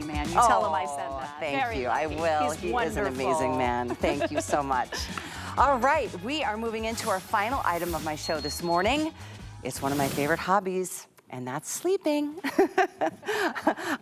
Man, you tell him I said that. Thank you. I will. He's he wonderful. is an amazing man. Thank you so much. All right, we are moving into our final item of my show this morning. It's one of my favorite hobbies, and that's sleeping.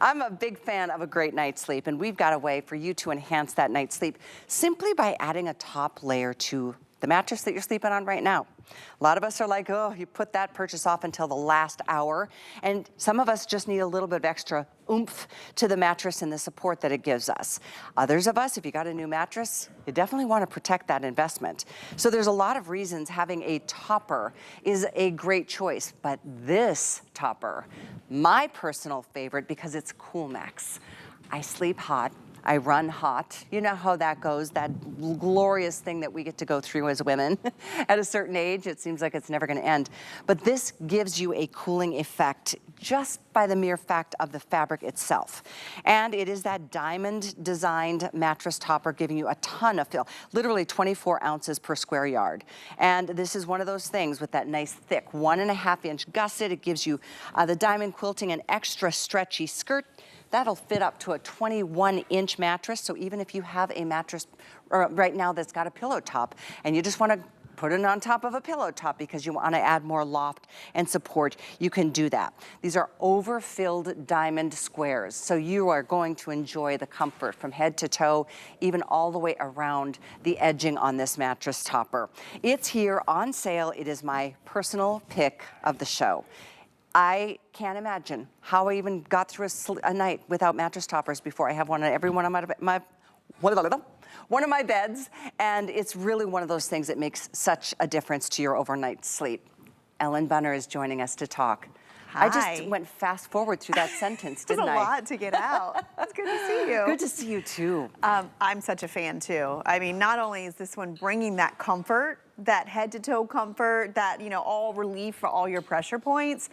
I'm a big fan of a great night's sleep, and we've got a way for you to enhance that night's sleep simply by adding a top layer to the mattress that you're sleeping on right now. A lot of us are like, oh, you put that purchase off until the last hour. And some of us just need a little bit of extra oomph to the mattress and the support that it gives us. Others of us, if you got a new mattress, you definitely want to protect that investment. So there's a lot of reasons having a topper is a great choice. But this topper, my personal favorite because it's Coolmax. I sleep hot. I run hot. You know how that goes, that glorious thing that we get to go through as women. At a certain age, it seems like it's never gonna end. But this gives you a cooling effect just by the mere fact of the fabric itself. And it is that diamond designed mattress topper giving you a ton of fill, literally 24 ounces per square yard. And this is one of those things with that nice thick 1.5 inch gusset. It gives you the diamond quilting, an extra stretchy skirt. That'll fit up to a 21-inch mattress. So even if you have a mattress right now that's got a pillow top and you just want to put it on top of a pillow top because you want to add more loft and support, you can do that. These are overfilled diamond squares. So you are going to enjoy the comfort from head to toe, even all the way around the edging on this mattress topper. It's here on sale. It is my personal pick of the show. I can't imagine how I even got through a night without mattress toppers before. I have one on every one of one of my beds, and it's really one of those things that makes such a difference to your overnight sleep. Ellen Bunner is joining us to talk. Hi. I just went fast forward through that sentence, didn't I? There's a lot to get out. It's good to see you. Good to see you too. I'm such a fan too. I mean, not only is this one bringing that comfort, that head to toe comfort, that, you know, all relief for all your pressure points,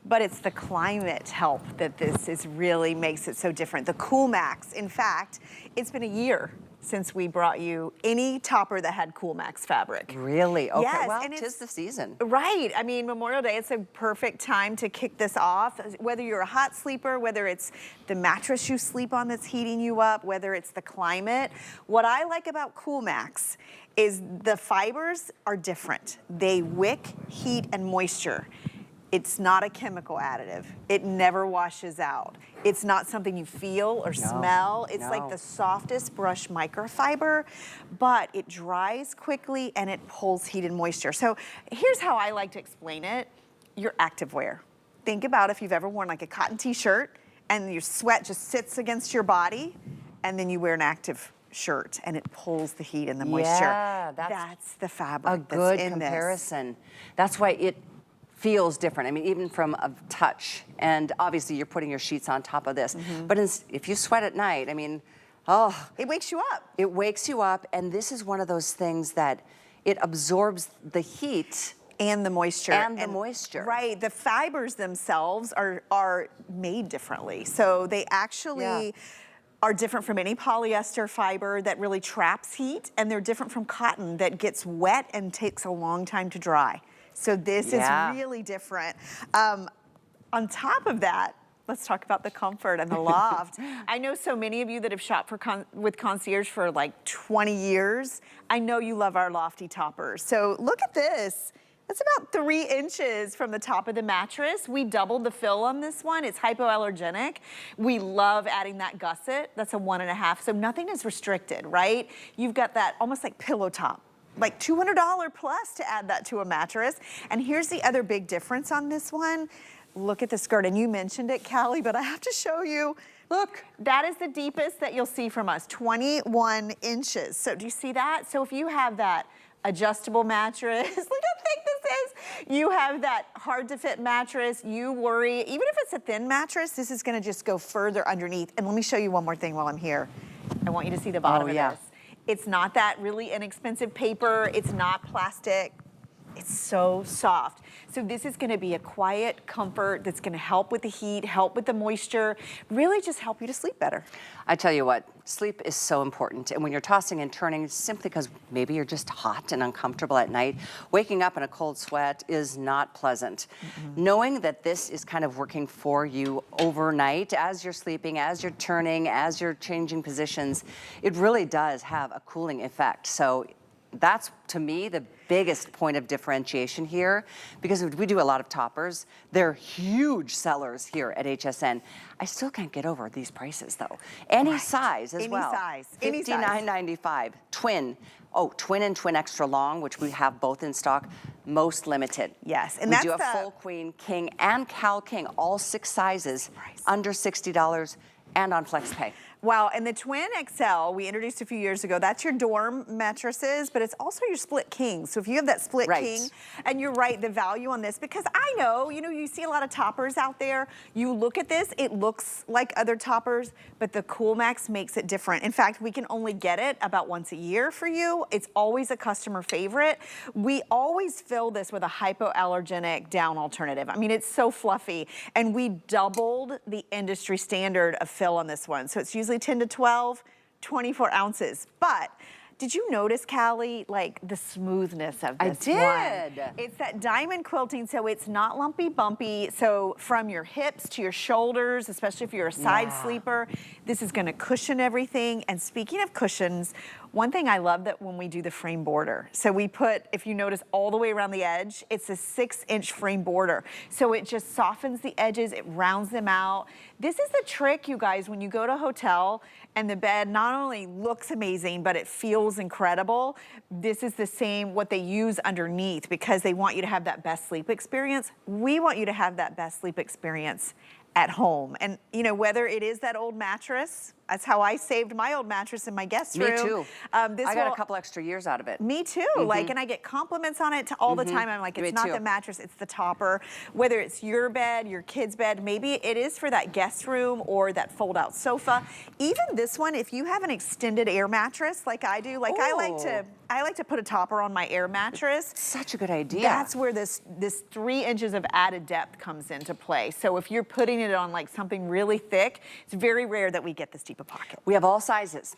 but it's the climate help that this is really makes it so different. The Coolmax, in fact, it's been a year since we brought you any topper that had Coolmax fabric. Really? Okay, yes, well, and tis the season. Right, I mean, Memorial Day, it's a perfect time to kick this off. Whether you're a hot sleeper, whether it's the mattress you sleep on that's heating you up, whether it's the climate. What I like about Coolmax is the fibers are different. They wick, heat, and moisture. It's not a chemical additive. It never washes out. It's not something you feel or smell. It's like the softest brush microfiber, but it dries quickly and it pulls heat and moisture. So here's how I like to explain it. Your activewear. Think about if you've ever worn like a cotton t-shirt and your sweat just sits against your body, and then you wear an active shirt and it pulls the heat and the moisture. Yeah, that's the fabric. A good comparison. That's why it feels different. I mean, even from a touch, and obviously you're putting your sheets on top of this, but if you sweat at night, I mean, it wakes you up. It wakes you up, and this is one of those things that it absorbs the heat and the moisture. Right, the fibers themselves are made differently. So they actually are different from any polyester fiber that really traps heat, and they're different from cotton that gets wet and takes a long time to dry. So this is really different. On top of that, let's talk about the comfort and the loft. I know so many of you that have shopped with Concierge for like 20 years. I know you love our lofty toppers. So look at this. That's about 3 inches from the top of the mattress. We doubled the fill on this one. It's hypoallergenic. We love adding that gusset. That's a 1.5, so nothing is restricted, right? You've got that almost like pillow top. Like $200 plus to add that to a mattress. And here's the other big difference on this one. Look at the skirt, and you mentioned it, Callie, but I have to show you. Look, that is the deepest that you'll see from us, 21 inches. So do you see that? So if you have that adjustable mattress, look how thick this is. You have that hard to fit mattress, you worry, even if it's a thin mattress, this is gonna just go further underneath. And let me show you one more thing while I'm here. I want you to see the bottom of this. It's not that really inexpensive paper. It's not plastic. It's so soft. So this is gonna be a quiet comfort that's gonna help with the heat, help with the moisture, really just help you to sleep better. I tell you what, sleep is so important. And when you're tossing and turning, simply because maybe you're just hot and uncomfortable at night, waking up in a cold sweat is not pleasant. Knowing that this is kind of working for you overnight as you're sleeping, as you're turning, as you're changing positions, it really does have a cooling effect. So that's, to me, the biggest point of differentiation here, because we do a lot of toppers. They're huge sellers here at HSN. I still can't get over these prices, though. Any size as well. Any size. $59.95. Twin. Oh, twin and twin extra long, which we have both in stock. Most limited. Yes, and we that's do a full queen, king, and Cal King, all 6 sizes, under $60, and on FlexPay. Wow, and the Twin XL we introduced a few years ago, that's your dorm mattresses, but it's also your split king. So if you have that split king, and you're right, the value on this, because I know, you see a lot of toppers out there. You look at this, it looks like other toppers, but the Coolmax makes it different. In fact, we can only get it about once a year for you. It's always a customer favorite. We always fill this with a hypoallergenic down alternative. I mean, it's so fluffy, and we doubled the industry standard of fill on this one. So it's usually 10 to 12, 24 ounces. But did you notice, Callie, like the smoothness of this one? I did. It's that diamond quilting, so it's not lumpy bumpy. So from your hips to your shoulders, especially if you're a side sleeper, this is gonna cushion everything. And speaking of cushions, one thing I love that when we do the frame border, so we put, if you notice all the way around the edge, it's a 6-inch frame border. So it just softens the edges, it rounds them out. This is the trick, you guys, when you go to a hotel and the bed not only looks amazing, but it feels incredible. This is the same, what they use underneath, because they want you to have that best sleep experience. We want you to have that best sleep experience at home. And whether it is that old mattress, that's how I saved my old mattress in my guest room. Me too. I got a couple extra years out of it. Me too. Like, and I get compliments on it all the time. I'm like, it's not the mattress, it's the topper. Whether it's your bed, your kid's bed, maybe it is for that guest room or that fold-out sofa. Even this one, if you have an extended air mattress like I do, like I like to put a topper on my air mattress. Such a good idea. That's where this 3 inches of added depth comes into play. So if you're putting it on like something really thick, it's very rare that we get this deep a pocket. We have all sizes.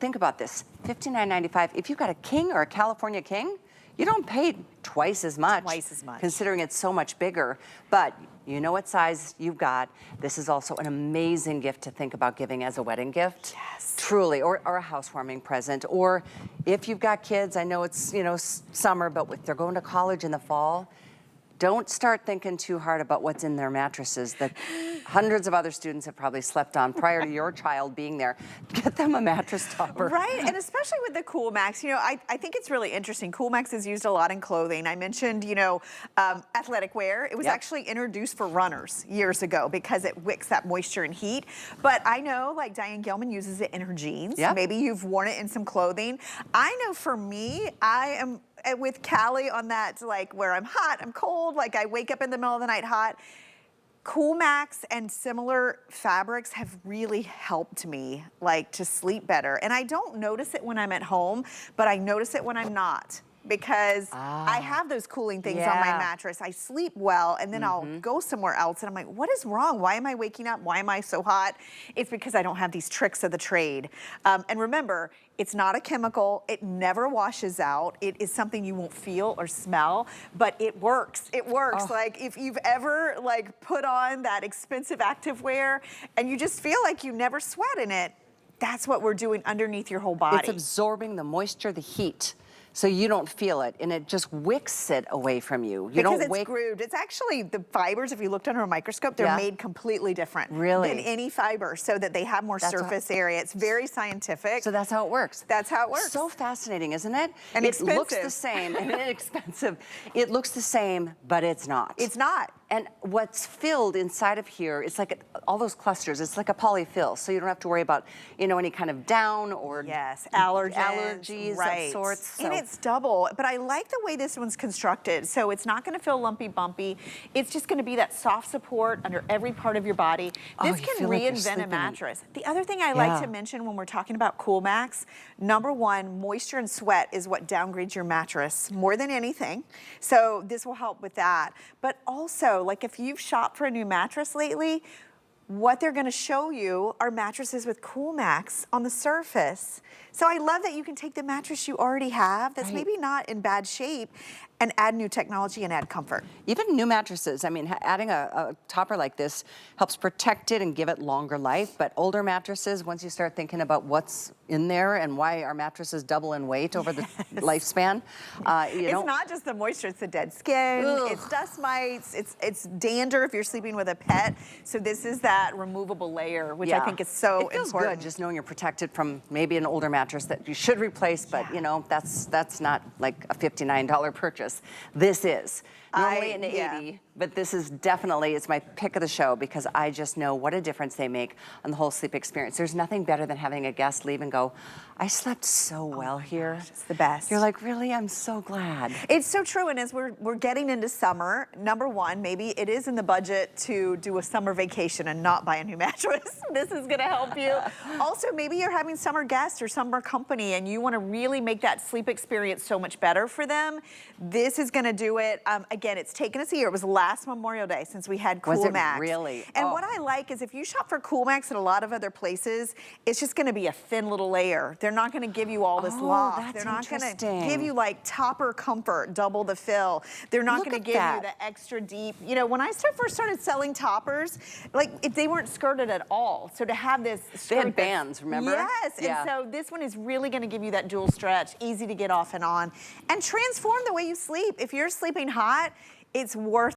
Think about this, $59.95. If you've got a king or a California king, you don't pay twice as much. Twice as much. Considering it's so much bigger. But you know what size you've got. This is also an amazing gift to think about giving as a wedding gift. Yes. Truly, or a housewarming present. Or if you've got kids, I know it's, summer, but if they're going to college in the fall, don't start thinking too hard about what's in their mattresses that hundreds of other students have probably slept on prior to your child being there. Get them a mattress topper. Right, and especially with the Coolmax, I think it's really interesting. Coolmax is used a lot in clothing. I mentioned, athletic wear. It was actually introduced for runners years ago because it wicks that moisture and heat. But I know, like Diane Gilman uses it in her jeans. Maybe you've worn it in some clothing. I know for me, I am with Callie on that, like where I'm hot, I'm cold, like I wake up in the middle of the night hot. Coolmax and similar fabrics have really helped me like to sleep better. And I don't notice it when I'm at home, but I notice it when I'm not, because I have those cooling things on my mattress. I sleep well, and then I'll go somewhere else, and I'm like, what is wrong? Why am I waking up? Why am I so hot? It's because I don't have these tricks of the trade. And remember, it's not a chemical. It never washes out. It is something you won't feel or smell, but it works. It works. Like if you've ever put on that expensive activewear and you just feel like you never sweat in it, that's what we're doing underneath your whole body. It's absorbing the moisture, the heat, so you don't feel it, and it just wicks it away from you. Because it's grooved. It's actually, the fibers, if you looked under a microscope, they're made completely different than any fiber, so that they have more surface area. It's very scientific. So that's how it works. That's how it works. So fascinating, isn't it? And it expensive. Looks the same and inexpensive. It looks the same, but it's not. It's not. And what's filled inside of here, it's like all those clusters, it's like a polyfill, so you don't have to worry about, you know, any kind of down or allergies of sorts. So. And it's double, but I like the way this one's constructed. So it's not gonna feel lumpy bumpy. It's just gonna be that soft support under every part of your body. This can reinvent a mattress. The other thing I like to mention when we're talking about Coolmax, number one, moisture and sweat is what downgrades your mattress more than anything. So this will help with that. But also, like if you've shopped for a new mattress lately, what they're gonna show you are mattresses with Coolmax on the surface. So I love that you can take the mattress you already have that's maybe not in bad shape and add new technology and add comfort. Even new mattresses, I mean, adding a topper like this helps protect it and give it longer life, but older mattresses, once you start thinking about what's in there and why our mattresses double in weight over the lifespan, it's not just the moisture, it's the dead skin, it's dust mites, it's dander if you're sleeping with a pet. So this is that removable layer, which I think is so important. It feels good just knowing you're protected from maybe an older mattress that you should replace, but you know, that's not like a $59 purchase. This is normally an 80, but this is definitely, it's my pick of the show because I just know what a difference they make on the whole sleep experience. There's nothing better than having a guest leave and go, I slept so well here. Gosh, it's the best. You're like, really? I'm so glad. It's so true, and as we're getting into summer, number one, maybe it is in the budget to do a summer vacation and not buy a new mattress. This is gonna help you. Also, maybe you're having summer guests or summer company and you wanna really make that sleep experience so much better for them. This is gonna do it. Again, it's taken us a year. It was last Memorial Day since we had Coolmax. Was it really? And what I like is if you shop for Coolmax at a lot of other places, it's just gonna be a thin little layer. They're not gonna give you all this loft. They're not gonna give you like topper comfort, double the fill. They're not gonna give you the extra deep. You know, when I first started selling toppers, like they weren't skirted at all. So to have this skirt, they had bands, remember? Yes, and so this one is really gonna give you that dual stretch, easy to get off and on, and transform the way you sleep. If you're sleeping hot, it's worth